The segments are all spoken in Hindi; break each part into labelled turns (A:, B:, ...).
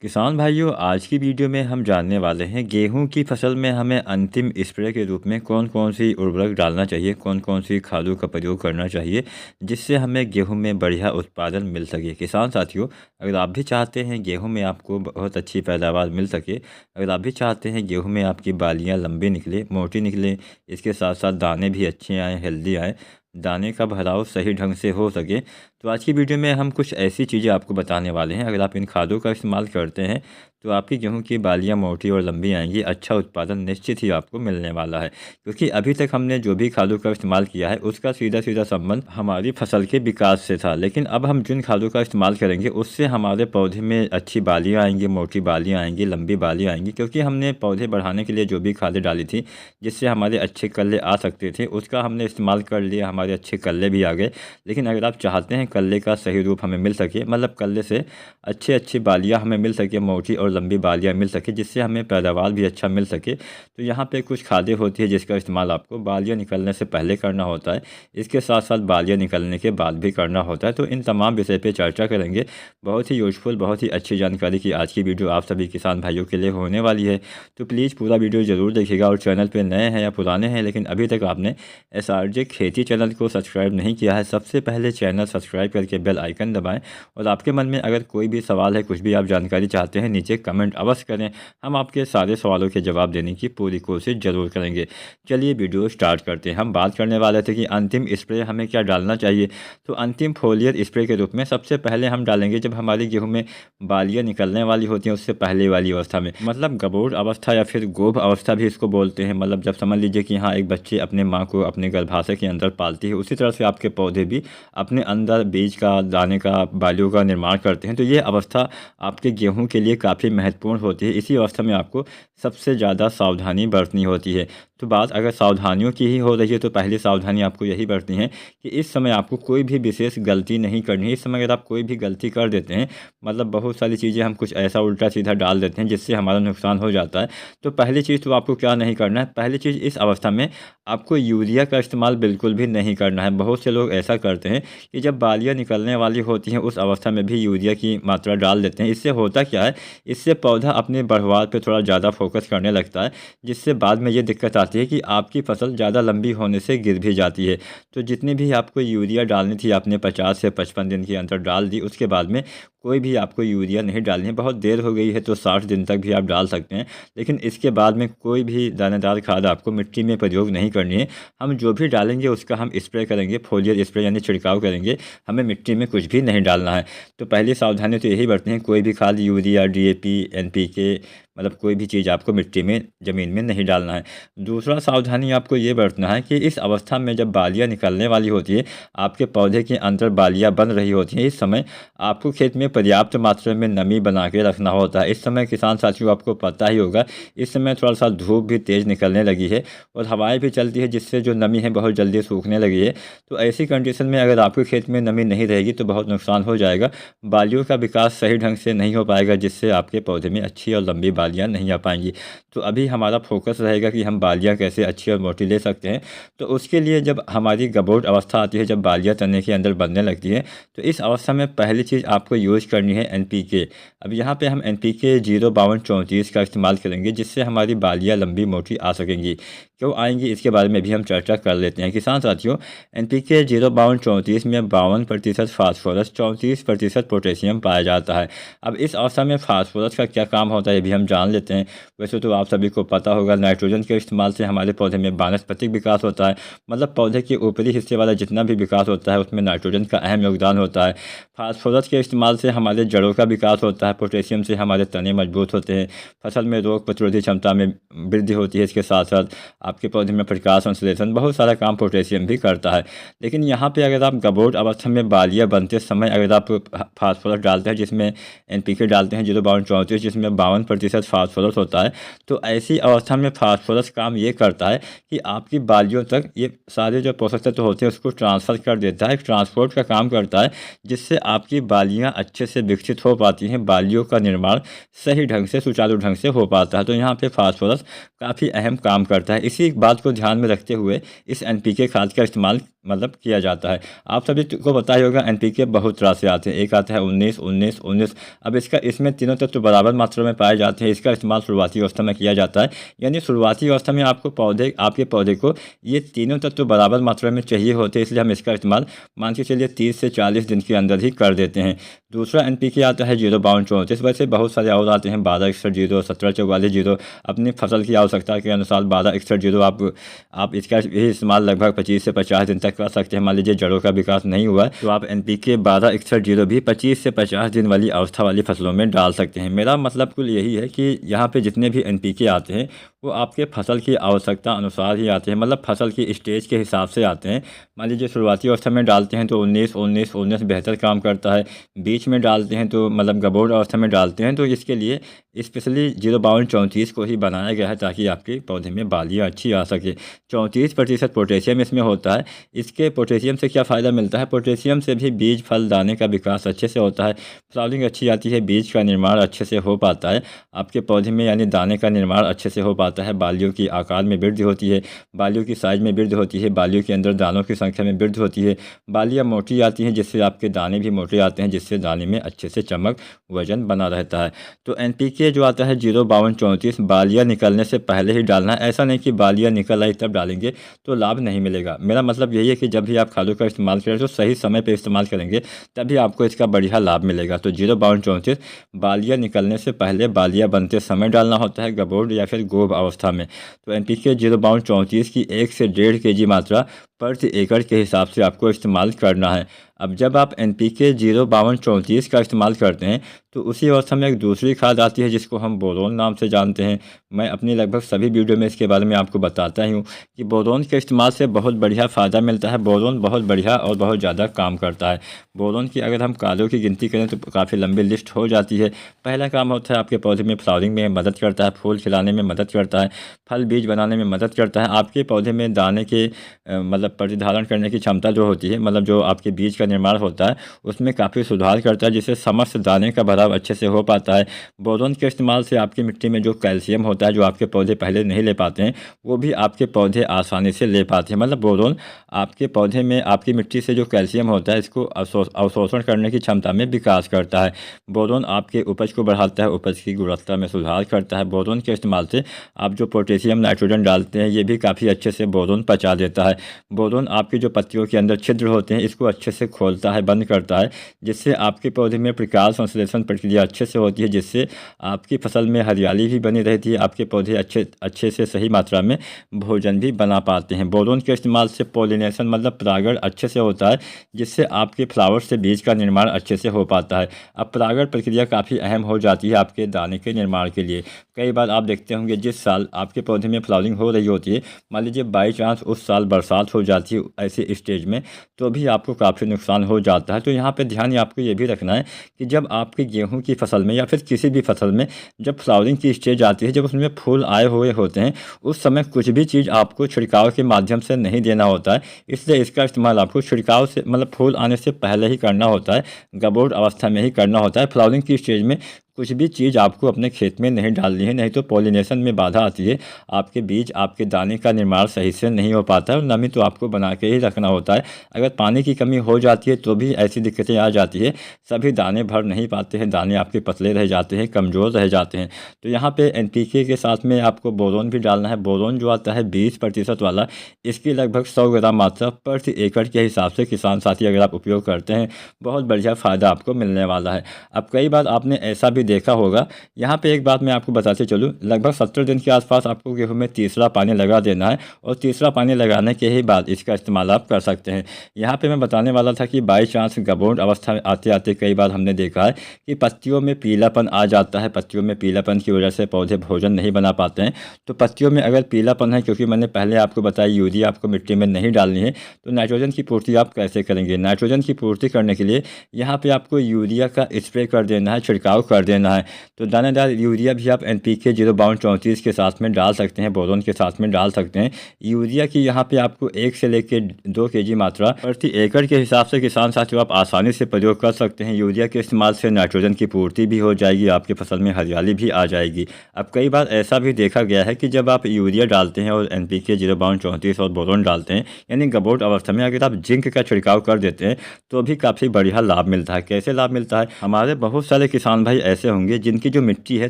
A: किसान भाइयों, आज की वीडियो में हम जानने वाले हैं गेहूं की फसल में हमें अंतिम स्प्रे के रूप में कौन कौन सी उर्वरक डालना चाहिए, कौन कौन सी खादों का प्रयोग करना चाहिए जिससे हमें गेहूं में बढ़िया उत्पादन मिल सके। किसान साथियों, अगर आप भी चाहते हैं गेहूं में आपको बहुत अच्छी पैदावार मिल सके, अगर आप भी चाहते हैं गेहूँ में आपकी बालियाँ लंबी निकले, मोटी निकले, इसके साथ साथ दाने भी अच्छे आएँ, हेल्दी आएँ, दाने का भराव सही ढंग से हो सके, तो आज की वीडियो में हम कुछ ऐसी चीज़ें आपको बताने वाले हैं। अगर आप इन खादों का इस्तेमाल करते हैं तो आपकी गेहूं की बालियां मोटी और लंबी आएंगी, अच्छा उत्पादन निश्चित ही आपको मिलने वाला है। क्योंकि अभी तक हमने जो भी खादों का इस्तेमाल किया है उसका सीधा सीधा संबंध हमारी फसल के विकास से था, लेकिन अब हम जिन खादों का इस्तेमाल करेंगे उससे हमारे पौधे में अच्छी बालियाँ आएंगी, मोटी बालियाँ आएंगी, लंबी बालियाँ आएंगी। क्योंकि हमने पौधे बढ़ाने के लिए जो भी खादें डाली थी जिससे हमारे अच्छे कल्ले आ सकते थे उसका हमने इस्तेमाल कर लिया, हमारे अच्छे कल्ले भी आ गए। लेकिन अगर आप चाहते हैं कल्ले का सही रूप हमें मिल सके, मतलब कल्ले से अच्छी अच्छी बालियाँ हमें मिल सके, मोटी और लंबी बालियाँ मिल सके, जिससे हमें पैदावार भी अच्छा मिल सके, तो यहाँ पे कुछ खादें होती है जिसका इस्तेमाल आपको बालियाँ निकलने से पहले करना होता है, इसके साथ साथ बालियाँ निकलने के बाद भी करना होता है। तो इन तमाम विषय पे चर्चा करेंगे। बहुत ही यूजफुल, बहुत ही अच्छी जानकारी की आज की वीडियो आप सभी किसान भाइयों के लिए होने वाली है। तो प्लीज़ पूरा वीडियो ज़रूर देखिएगा। और चैनल पर नए हैं या पुराने हैं लेकिन अभी तक आपने SRJ खेती चैनल को सब्सक्राइब नहीं किया है, सबसे पहले चैनल सब्सक्राइब करके बेल आइकन दबाएं। और आपके मन में अगर कोई भी सवाल है, कुछ भी आप जानकारी चाहते हैं, नीचे कमेंट अवश्य करें, हम आपके सारे सवालों के जवाब देने की पूरी कोशिश ज़रूर करेंगे। चलिए वीडियो स्टार्ट करते हैं। हम बात करने वाले थे कि अंतिम स्प्रे हमें क्या डालना चाहिए। तो अंतिम फोलियर स्प्रे के रूप में सबसे पहले हम डालेंगे जब हमारी गेहूँ में बालियाँ निकलने वाली होती हैं उससे पहले वाली अवस्था में, मतलब गबोर अवस्था या फिर गोभ अवस्था भी इसको बोलते हैं। मतलब जब समझ लीजिए कि हाँ, एक बच्चे अपने माँ को अपने गर्भाशय के अंदर पालती है, उसी तरह से आपके पौधे भी अपने अंदर बीज का, दाने का, बालियों का निर्माण करते हैं। तो ये अवस्था आपके गेहूं के लिए काफ़ी महत्वपूर्ण होती है। इसी अवस्था में आपको सबसे ज़्यादा सावधानी बरतनी होती है। तो बात अगर सावधानियों की ही हो रही है तो पहली सावधानी आपको यही बरतनी है कि इस समय आपको कोई भी विशेष गलती नहीं करनी है। इस समय अगर आप कोई भी गलती कर देते हैं, मतलब बहुत सारी चीज़ें हम कुछ ऐसा उल्टा सीधा डाल देते हैं जिससे हमारा नुकसान हो जाता है। तो पहली चीज़ तो आपको क्या नहीं करना है, पहली चीज़ इस अवस्था में आपको यूरिया का इस्तेमाल बिल्कुल भी नहीं करना है। बहुत से लोग ऐसा करते हैं कि जब बालियाँ निकलने वाली होती हैं उस अवस्था में भी यूरिया की मात्रा डाल देते हैं। इससे होता क्या है, इससे पौधा अपने बढ़वार पे थोड़ा ज़्यादा फोकस करने लगता है, जिससे बाद में ये दिक्कत आती है कि आपकी फसल ज़्यादा लंबी होने से गिर भी जाती है। तो जितनी भी आपको यूरिया डालनी थी आपने 50 से 55 दिन के अंदर डाल दी, उसके बाद में कोई भी आपको यूरिया नहीं डालनी है। बहुत देर हो गई है तो 60 दिन तक भी आप डाल सकते हैं, लेकिन इसके बाद में कोई भी दानेदार खाद आपको मिट्टी में प्रयोग नहीं करनी है। हम जो भी डालेंगे उसका हम स्प्रे करेंगे, फोलियर स्प्रे यानी छिड़काव करेंगे, हमें मिट्टी में कुछ भी नहीं डालना है। तो पहली सावधानी तो यही बरतनी है, कोई भी खाद यूरिया, DAP, NPK, मतलब कोई भी चीज़ आपको मिट्टी में, ज़मीन में नहीं डालना है। दूसरा सावधानी आपको ये बरतना है कि इस अवस्था में जब बालियाँ निकलने वाली होती है, आपके पौधे के अंदर बालियाँ बन रही होती हैं, इस समय आपको खेत में पर्याप्त मात्रा में नमी बना के रखना होता है। इस समय किसान साथियों आपको पता ही होगा, इस समय थोड़ा सा धूप भी तेज़ निकलने लगी है और हवाएं भी चलती है, जिससे जो नमी है बहुत जल्दी सूखने लगी है। तो ऐसी कंडीशन में अगर आपके खेत में नमी नहीं रहेगी तो बहुत नुकसान हो जाएगा, बालियों का विकास सही ढंग से नहीं हो पाएगा, जिससे आपके पौधे में अच्छी और लंबी बालियाँ नहीं आ पाएंगी। तो अभी हमारा फोकस रहेगा कि हम बालियाँ कैसे अच्छी और मोटी ले सकते हैं। तो उसके लिए जब हमारी गबोट अवस्था आती है, जब बालियाँ तने के अंदर बनने लगती है, तो इस अवस्था में पहली चीज़ आपको यूज़ करनी है NPK। अब यहाँ पे हम NPK 05234 का इस्तेमाल करेंगे, जिससे हमारी बालियाँ लंबी मोटी आ सकेंगी। क्यों आएंगी इसके बारे में भी हम चर्चा कर लेते हैं। किसान साथियों, NPK 05234 में 52% फास्फोरस, 34% पोटेशियम पाया जाता है। अब इस अवस्था में फास्फोरस का क्या काम होता है ये भी हम जान लेते हैं। वैसे तो आप सभी को पता होगा, नाइट्रोजन के इस्तेमाल से हमारे पौधे में वानस्पतिक विकास होता है, मतलब पौधे के ऊपरी हिस्से वाला जितना भी विकास होता है उसमें नाइट्रोजन का अहम योगदान होता है। फास्फोरस के इस्तेमाल से हमारे जड़ों का विकास होता है, पोटेशियम से हमारे तने मजबूत होते हैं, फसल में रोग प्रतिरोधी क्षमता में वृद्धि होती है। इसके साथ साथ आपके पौधे में प्रकाश संश्लेषण, बहुत सारा काम पोटेशियम भी करता है। लेकिन यहाँ पे अगर आप गबोट अवस्था में बालियाँ बनते समय अगर आप फास्फोरस डालते हैं, जिसमें NPK डालते हैं 05234, जिसमें 52% फास्फोरस होता है, तो ऐसी अवस्था में फास्फोरस काम ये करता है कि आपकी बालियों तक ये सारे जो पोषक तत्व होते हैं उसको ट्रांसफ़र कर देता है, ट्रांसपोर्ट का काम करता है, जिससे आपकी बालियाँ अच्छे से विकसित हो पाती हैं, बालियों का निर्माण सही ढंग से, सुचारू ढंग से हो पाता है। तो यहाँ पे फास्फोरस काफ़ी अहम काम करता है। इसी बात को ध्यान में रखते हुए इस NPK खाद का इस्तेमाल मतलब किया जाता है। आप सभी को पता ही होगा एनपीके बहुत तरह से आते हैं। एक आता है 19 19 19। अब इसमें तीनों तत्व बराबर मात्रा में पाए जाते हैं। इसका इस्तेमाल शुरुआती अवस्था में किया जाता है, यानी शुरुआती अवस्था में आपके पौधे को ये तीनों तत्व बराबर मात्रा में चाहिए होते हैं, इसलिए हम इसका इस्तेमाल मान के चलिए 30 से 40 दिन के अंदर ही कर देते हैं। दूसरा एनपीके आता है 05234। वैसे बहुत सारे और आते हैं 1261 1744 अपनी फसल की आवश्यकता के अनुसार 1261 आप इसका भी इस्तेमाल लगभग 25 से 50 दिन तक कर सकते हैं। मान लीजिए जड़ों का विकास नहीं हुआ तो आप एनपीके 1261 भी 25 से 50 दिन वाली अवस्था वाली फसलों में डाल सकते हैं। मेरा मतलब कुल यही है कि यहाँ पे जितने भी एनपीके आते हैं वो आपके फसल की आवश्यकता अनुसार ही आते हैं, मतलब फसल की स्टेज के हिसाब से आते हैं। मान लीजिए शुरुआती अवस्था में डालते हैं तो 19 19 19 बेहतर काम करता है। बीच में डालते हैं तो मतलब गबोड़ अवस्था में डालते हैं तो इसके लिए स्पेशली 05234 को ही बनाया गया है ताकि आपके पौधे में बालियाँ अच्छी आ सके। 34% पोटेशियम इसमें होता है। इसके पोटेशियम से क्या फ़ायदा मिलता है? पोटेशियम से भी बीज फल दाने का विकास अच्छे से होता है, फ्लावरिंग अच्छी आती है, बीज का निर्माण अच्छे से हो पाता है आपके पौधे में, यानी दाने का निर्माण अच्छे से हो पाता है। बालियों की आकार में वृद्धि होती है, बालियों की साइज में वृद्धि होती है, बालियों के अंदर दानों की संख्या में वृद्धि होती है, बालियाँ मोटी आती हैं जिससे आपके दाने भी मोटे आते हैं, जिससे दाने में अच्छे से चमक वजन बना रहता है। तो एनपीके जो आता है 05234 बालियाँ निकलने से पहले ही डालना है। ऐसा नहीं कि बालियाँ निकल आई तब डालेंगे तो लाभ नहीं मिलेगा। मेरा मतलब यही है कि जब भी आप खादों का इस्तेमाल करें तो सही समय पर इस्तेमाल करेंगे तभी आपको इसका बढ़िया लाभ मिलेगा। तो 05234 बालियाँ निकलने से पहले बालियाँ बनते समय डालना होता है, गबोड़ या फिर गोब अवस्था में। तो एनपीके 05234 की 1 से 1.5 kg मात्रा प्रति एकड़ के हिसाब से आपको इस्तेमाल करना है। अब जब आप एनपीके 05234 का इस्तेमाल करते हैं तो उसी अवस्था में एक दूसरी खाद आती है जिसको हम बोरोन नाम से जानते हैं। मैं अपनी लगभग सभी वीडियो में इसके बारे में आपको बताता ही हूँ कि बोरोन के इस्तेमाल से बहुत बढ़िया फ़ायदा मिलता है। बोरोन बहुत बढ़िया और बहुत ज़्यादा काम करता है। बोरोन की अगर हम कार्यों की गिनती करें तो काफ़ी लंबी लिस्ट हो जाती है। पहला काम होता है आपके पौधे में फ्लावरिंग में मदद करता है, फूल खिलाने में मदद करता है, फल बीज बनाने में मदद करता है। आपके पौधे में दाने के मतलब प्रतिधारण करने की क्षमता जो होती है, मतलब जो आपके बीज का निर्माण होता है उसमें काफ़ी सुधार करता है, जिससे समस्त दाने का भराव अच्छे से हो पाता है। बोरोन के इस्तेमाल से आपकी मिट्टी में जो कैल्शियम होता है जो आपके पौधे पहले नहीं ले पाते हैं वो भी आपके पौधे आसानी से ले पाते हैं। मतलब बोरोन आपके पौधे में आपकी मिट्टी से जो कैल्शियम होता है इसको अवशोषण करने की क्षमता में विकास करता है। बोरोन आपके उपज को बढ़ाता है, उपज की गुणवत्ता में सुधार करता है। बोरोन के इस्तेमाल से आप जो पोटेशियम नाइट्रोजन डालते हैं ये भी काफ़ी अच्छे से बोरोन पचा देता है। बोरोन आपकी जो पत्तियों के अंदर छिद्र होते हैं इसको अच्छे से खोलता है, बंद करता है, जिससे आपके पौधे में प्रकाश संश्लेषण प्रक्रिया अच्छे से होती है, जिससे आपकी फसल में हरियाली भी बनी रहती है, आपके पौधे अच्छे से सही मात्रा में भोजन भी बना पाते हैं। बोरोन के इस्तेमाल से पॉलिनेशन मतलब परागण अच्छे से होता है, जिससे आपके फ्लावर से बीज का निर्माण अच्छे से हो पाता है। अब परागण प्रक्रिया काफ़ी अहम हो जाती है आपके दाने के निर्माण के लिए। कई बार आप देखते होंगे जिस साल आपके पौधे में फ्लावरिंग हो रही होती है, मान लीजिए बाई चांस उस साल बरसात हो जाती है ऐसे स्टेज में, तो भी आपको काफ़ी नुकसान हो जाता है। तो यहाँ पे ध्यान आपको ये भी रखना है कि जब आपके गेहूं की फसल में या फिर किसी भी फसल में जब फ्लावरिंग की स्टेज आती है, जब उसमें फूल आए हुए होते हैं, उस समय कुछ भी चीज़ आपको छिड़काव के माध्यम से नहीं देना होता है। इसलिए इसका इस्तेमाल आपको छिड़काव से मतलब फूल आने से पहले ही करना होता है, गबोड़ अवस्था में ही करना होता है। फ्लावरिंग की स्टेज में कुछ भी चीज़ आपको अपने खेत में नहीं डालनी है, नहीं तो पॉलिनेशन में बाधा आती है, आपके बीज आपके दाने का निर्माण सही से नहीं हो पाता है और नमी तो आपको बना के ही रखना होता है। अगर पानी की कमी हो जाती है तो भी ऐसी दिक्कतें आ जाती है, सभी दाने भर नहीं पाते हैं, दाने आपके पतले रह जाते हैं, कमज़ोर रह जाते हैं। तो यहाँ पे एनपीके के साथ में आपको बोरोन भी डालना है। बोरोन जो आता है 20% वाला, इसकी लगभग 100 ग्राम मात्रा प्रति एकड़ के हिसाब से किसान साथी अगर आप उपयोग करते हैं बहुत बढ़िया फ़ायदा आपको मिलने वाला है। अब कई बार आपने ऐसा भी देखा होगा, यहाँ पे एक बात मैं आपको बताते चलूँ, लगभग 70 दिन के आसपास आपको गेहूं में तीसरा पानी लगा देना है और तीसरा पानी लगाने के ही बाद इसका इस्तेमाल आप कर सकते हैं। यहाँ पे मैं बताने वाला था कि बाई चांस गबोड़ अवस्था में आते आते कई बार हमने देखा है कि पत्तियों में पीलापन आ जाता है। पत्तियों में पीलापन की वजह से पौधे भोजन नहीं बना पाते हैं। तो पत्तियों में अगर पीलापन है, क्योंकि मैंने पहले आपको बताया यूरिया आपको मिट्टी में नहीं डालनी है, तो नाइट्रोजन की पूर्ति आप कैसे करेंगे? नाइट्रोजन की पूर्ति करने के लिए यहाँ पर आपको यूरिया का स्प्रे कर देना है, छिड़काव कर देना लेना है। तो दानेदार यूरिया भी आप NPK 05234 के साथ में डाल सकते हैं, बोरोन के साथ में डाल सकते हैं। यूरिया की यहाँ पे आपको 1 से लेकर 2 kg मात्रा प्रति एकड़ के हिसाब से किसान साथियों आप आसानी से प्रयोग कर सकते हैं। यूरिया के इस्तेमाल से नाइट्रोजन की पूर्ति भी हो जाएगी, आपकी फसल में हरियाली भी आ जाएगी। अब कई बार ऐसा भी देखा गया है कि जब आप यूरिया डालते हैं और NPK 05234 और बोरोन डालते हैं, यानी गबोट अवस्था में अगर आप जिंक का छिड़काव कर देते हैं तो भी काफ़ी बढ़िया लाभ मिलता है। कैसे लाभ मिलता है? हमारे बहुत सारे किसान भाई ऐसे होंगे जिनकी जो मिट्टी है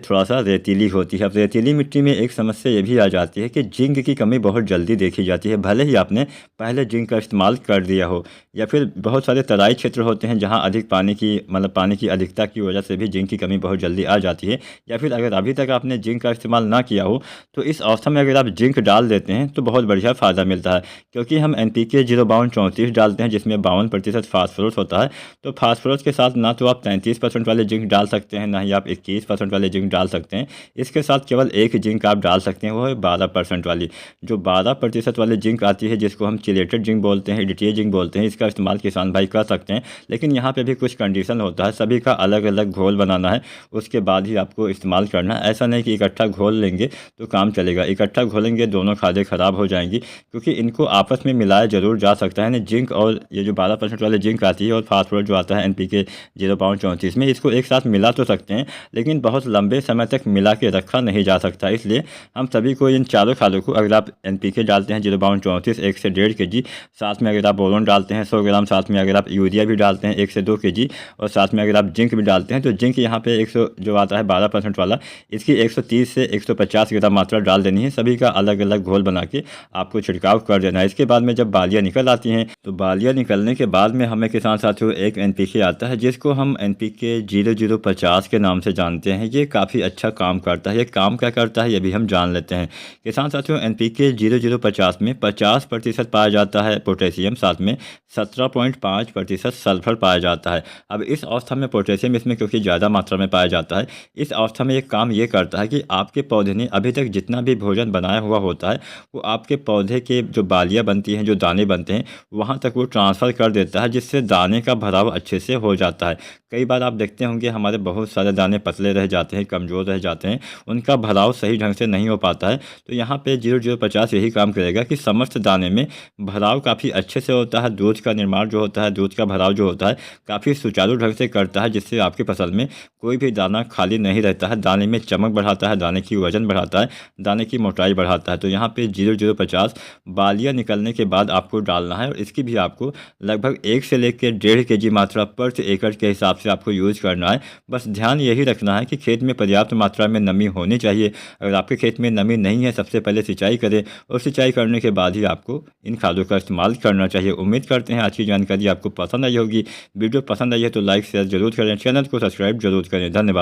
A: थोड़ा सा रेतीली होती है। अब रेतीली मिट्टी में एक समस्या ये भी आ जाती है कि जिंक की कमी बहुत जल्दी देखी जाती है, भले ही आपने पहले जिंक का इस्तेमाल कर दिया हो। या फिर बहुत सारे तराई क्षेत्र होते हैं जहाँ अधिक पानी की अधिकता की वजह से भी जिंक की कमी बहुत जल्दी आ जाती है। या फिर अगर अभी तक आपने जिंक का इस्तेमाल ना किया हो तो इस अवस्था में अगर आप जिंक डाल देते हैं तो बहुत बढ़िया फ़ायदा मिलता है, क्योंकि हम NPK 05234 डालते हैं जिसमें 52% फास्फोरस होता है। तो फास्फोरस के साथ ना तो आप 33% वाले जिंक डाल सकते हैं, ना ही आप 21% वाले जिंक डाल सकते हैं। इसके साथ केवल एक जिंक आप डाल सकते हैं, वो है 12% वाली। जो 12% वाली जिंक आती है जिसको हम चिलेटेड जिंक बोलते हैं, DTA जिंक बोलते हैं, इसका इस्तेमाल किसान भाई कर सकते हैं। लेकिन यहाँ पे भी कुछ कंडीशन होता है, सभी का अलग अलग घोल बनाना है, उसके बाद ही आपको इस्तेमाल करना है। ऐसा नहीं कि इकट्ठा घोल लेंगे तो काम चलेगा, इकट्ठा घोलेंगे दोनों खादें ख़राब हो जाएंगी, क्योंकि इनको आपस में मिलाया जरूर जा सकता है। जिंक और ये जो 12% वाले जिंक आती है और फास्फोरस जो आता है NPK 05234 में, इसको एक साथ मिला तो सकते हैं लेकिन बहुत लंबे समय तक मिला के रखा नहीं जा सकता। इसलिए हम सभी को इन चारों खादों को, अगर आप NPK डालते हैं 05234 1 से 1.5 kg, साथ में अगर आप बोरोन डालते हैं 100 ग्राम, साथ में अगर आप यूरिया भी डालते हैं 1 से 2 kg, और साथ में अगर आप जिंक भी डालते हैं तो जिंक यहाँ पे 100 जो आता है 12% वाला, इसकी 130 से 150 ग्राम मात्रा डाल देनी है। सभी का अलग अलग घोल बना के आपको छिड़काव कर देना है। इसके बाद में जब बालियाँ निकल आती हैं तो बालियाँ निकलने के बाद में हमें किसान साथियों एक NPK आता है जिसको हम NPK 0050 के नाम से जानते हैं। ये काफ़ी अच्छा काम करता है। ये काम क्या करता है ये भी हम जान लेते हैं। किसान साथियों NPK 0050 में 50% पाया जाता है पोटेशियम, साथ में 17.5% सल्फर पाया जाता है। अब इस अवस्था में पोटेशियम इसमें क्योंकि ज़्यादा मात्रा में पाया जाता है, इस अवस्था में एक काम ये करता है कि आपके पौधे ने अभी तक जितना भी भोजन बनाया हुआ होता है वो आपके पौधे के जो बालियाँ बनती हैं, जो दाने बनते हैं, वहाँ तक वो ट्रांसफ़र कर देता है, जिससे दाने का भराव अच्छे से हो जाता है। कई बार आप देखते होंगे हमारे बहुत सारे दाने पतले रह जाते हैं, कमज़ोर रह जाते हैं, उनका भराव सही ढंग से नहीं हो पाता है। तो यहाँ पे 0050 यही काम करेगा कि समस्त दाने में भराव काफ़ी अच्छे से होता है। दूध का निर्माण जो होता है, दूध का भराव जो होता है काफ़ी सुचारू ढंग से करता है, जिससे आपकी फसल में कोई भी दाना खाली नहीं रहता है। दाने में चमक बढ़ाता है, दाने की वजन बढ़ाता है, दाने की मोटाई बढ़ाता है। तो यहाँ पे 0050 बालियाँ निकलने के बाद आपको डालना है, और इसकी भी आपको लगभग 1 से लेकर 1.5 kg मात्रा प्रति एकड़ के हिसाब से आपको यूज़ करना है। बस ध्यान यही रखना है कि खेत में पर्याप्त मात्रा में नमी होनी चाहिए। अगर आपके खेत में नमी नहीं है, सबसे पहले सिंचाई करें, और सिंचाई करने के बाद ही आपको इन खादों का इस्तेमाल करना चाहिए। उम्मीद करते हैं आज की जानकारी आपको पसंद आई होगी। वीडियो पसंद आई है तो लाइक शेयर जरूर करें, चैनल को सब्सक्राइब जरूर करें। धन्यवाद।